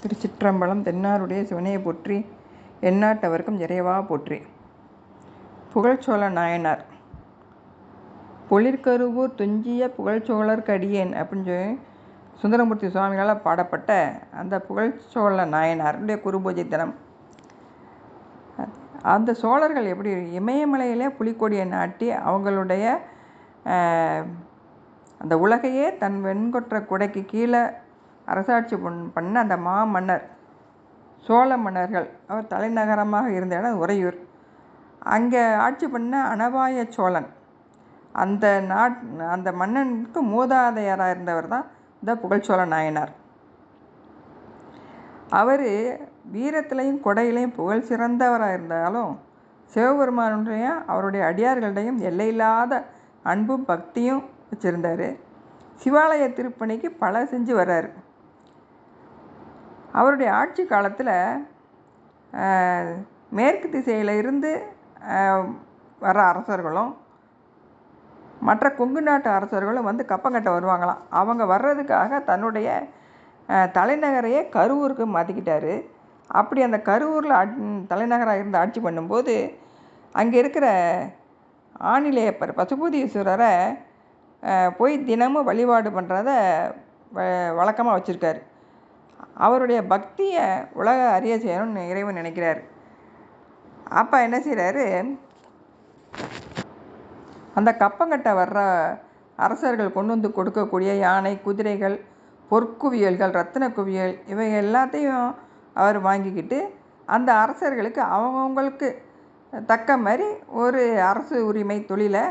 திருச்சிற்றம்பலம். தென்னாருடைய சிவனையை போற்றி, எந்நாட்டவர்க்கும் இறைவா போற்றி. புகழ்ச்சோழ நாயனார். பொழிற்கருவூர் துஞ்சிய புகழ்ச்சோழர்க்கு அடியேன் அப்படின்னு சொல்லி சுந்தரமூர்த்தி சுவாமிகளால் பாடப்பட்ட அந்த புகழ்ச்சோழ நாயனாருடைய குருபூஜை தினம். அந்த சோழர்கள் எப்படி இமயமலையிலே புலிக்கொடியை நாட்டி அவங்களுடைய அந்த உலகையே தன் வெண்கொற்ற குடைக்கு கீழே அரசாட்சி பண்ண அந்த மாமன்னர் சோழ மன்னர்கள், அவர் தலைநகரமாக இருந்த இடம் உறையூர். அங்கே ஆட்சி பண்ண அனபாய சோழன், அந்த மன்னனுக்கு மூதாதையராக இருந்தவர் தான் இந்த புகழ்ச்சோழ நாயனார். அவர் வீரத்திலையும் கொடையிலையும் புகழ் சிறந்தவராக இருந்தாலும் சிவபெருமானுடைய அவருடைய அடியார்களிடையும் எல்லையில்லாத அன்பும் பக்தியும் வச்சுருந்தார். சிவாலய திருப்பணிக்கு பல செஞ்சு வர்றார். அவருடைய ஆட்சி காலத்தில் மேற்கு திசையில் இருந்து வர அரசர்களும் மற்ற கொங்கு நாட்டு அரசர்களும் வந்து கப்பங்கட்ட வருவாங்களாம். அவங்க வர்றதுக்காக தன்னுடைய தலைநகரையே கருவூருக்கு மாற்றிக்கிட்டார். அப்படி அந்த கருவூரில் தலைநகராக இருந்து ஆட்சி பண்ணும்போது அங்கே இருக்கிற ஆணிலேயப்பர் பசுபதீஸ்வரரை போய் தினமும் வழிபாடு பண்ணுறத வழக்கமாக வச்சுருக்காரு. அவருடைய பக்தியை உலக அறிய செய்யணும்னு இறைவன் நினைக்கிறார். அப்போ என்ன செய்கிறாரு, அந்த கப்பங்கட்டை வர்ற அரசர்கள் கொண்டு வந்து கொடுக்கக்கூடிய யானை, குதிரைகள், பொற்குவியல்கள், ரத்தின குவியல் இவை எல்லாத்தையும் அவர் வாங்கிக்கிட்டு அந்த அரசர்களுக்கு அவங்கவுங்களுக்கு தக்க மாதிரி ஒரு அரசு உரிமை தொழிலை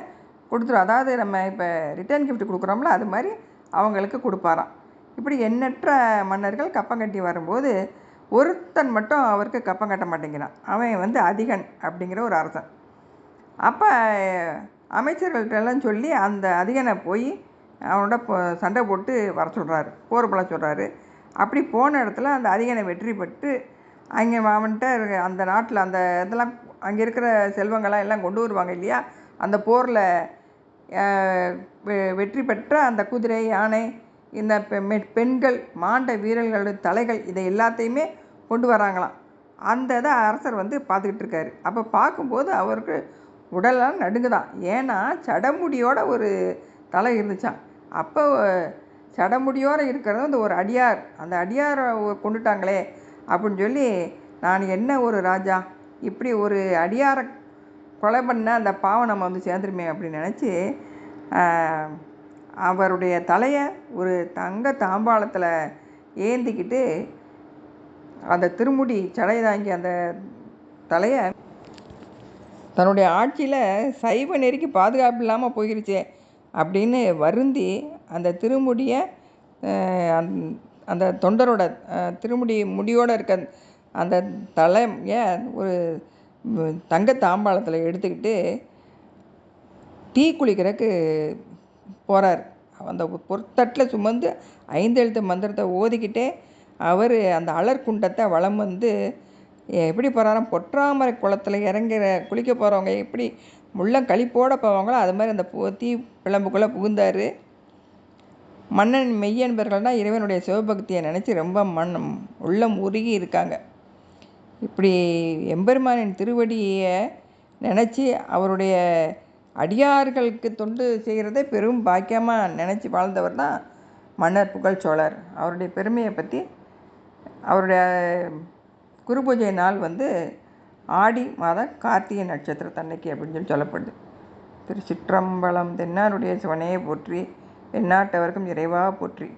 கொடுத்துரும். அதாவது நம்ம இப்போ ரிட்டர்ன் கிஃப்ட் கொடுக்குறோம்ல, அது மாதிரி அவங்களுக்கு கொடுப்பாராம். இப்படி எண்ணற்ற மன்னர்கள் கப்பங்கட்டி வரும்போது ஒருத்தன் மட்டும் அவருக்கு கப்பம் கட்ட மாட்டேங்கிறான். அவன் வந்து அதிகன் அப்படிங்கிற ஒரு அரசன். அப்போ அமைச்சர்கள்ட்டெல்லாம் சொல்லி அந்த அதிகனை போய் அவனோட சண்டை போட்டு வர சொல்கிறாரு, போர் பழ சொல்கிறாரு. அப்படி போன இடத்துல அந்த அதிகனை வெற்றி பெற்று அங்கே அவன்கிட்ட அந்த நாட்டில் அந்த இதெல்லாம் அங்கே இருக்கிற செல்வங்கள்லாம் எல்லாம் கொண்டு வருவாங்க இல்லையா, அந்த போரில் வெற்றி பெற்ற அந்த குதிரை, யானை, இந்த பெண்கள், மாண்ட வீரர்களுடைய தலைகள் இதை எல்லாத்தையுமே கொண்டு வராங்களாம். அந்த இதை அரசர் வந்து பார்த்துக்கிட்டு இருக்காரு. அப்போ பார்க்கும்போது அவருக்கு உடலெல்லாம் நடுங்குதான். ஏன்னா சடமுடியோட ஒரு தலை இருந்துச்சான். அப்போ சடமுடியோடு இருக்கிறது வந்து ஒரு அடியார், அந்த அடியாரை கொண்டுட்டாங்களே அப்படின்னு சொல்லி, நான் என்ன ஒரு ராஜா, இப்படி ஒரு அடியாரை கொலை பண்ண அந்த பாவம் நம்ம வந்து சேர்ந்துருமே அப்படின்னு நினச்சி அவருடைய தலையை ஒரு தங்க தாம்பாளத்தில் ஏந்திக்கிட்டு அந்த திருமுடி சடை தாங்கி அந்த தலையை தன்னுடைய ஆட்சியில் சைவ நெறிக்கு பாதுகாப்பு இல்லாமல் போயிருச்சே அப்படின்னு வருந்தி அந்த திருமுடியை அந்த தொண்டரோட முடியோடு இருக்க அந்த தலையை ஒரு தங்க தாம்பாளத்தில் எடுத்துக்கிட்டு டீ குளிக்கிறதுக்கு போகிறார். அந்த பொற்தட்டில் சுமந்து 5 எழுத்து மந்திரத்தை ஓதிக்கிட்டே அவர் அந்த அலர்குண்டத்தை வலம் வந்து எப்படி போகிறாராம், பொற்றாமரை குளத்தில் குளிக்க போகிறவங்க எப்படி முள்ளங்களிப்போட போவாங்களோ அது மாதிரி அந்த தீ பிளம்புக்குள்ளே புகுந்தார். மன்னன் மெய்யன்பர்கள்னால் இறைவனுடைய சிவபக்தியை நினச்சி ரொம்ப உள்ளம் உருகி இருக்காங்க. இப்படி எம்பெருமானின் திருவடியை நினச்சி அவருடைய அடியார்களுக்கு தொண்டு செய்கிறதே பெரும் பாக்கியமாக நினச்சி வாழ்ந்தவர் தான் மன்னர் புகழ்ச்சோழர். அவருடைய பெருமையை பற்றி அவருடைய குருபூஜை நாள் வந்து ஆடி மாத கார்த்திகை நட்சத்திரத்தன்னைக்கு அப்படின்னு சொல்லி சொல்லப்படுது. திருச்சிற்றம்பலம். தென்னாருடைய சிவனையை போற்றி, எந்நாட்டவர்க்கும் இறைவா போற்றி.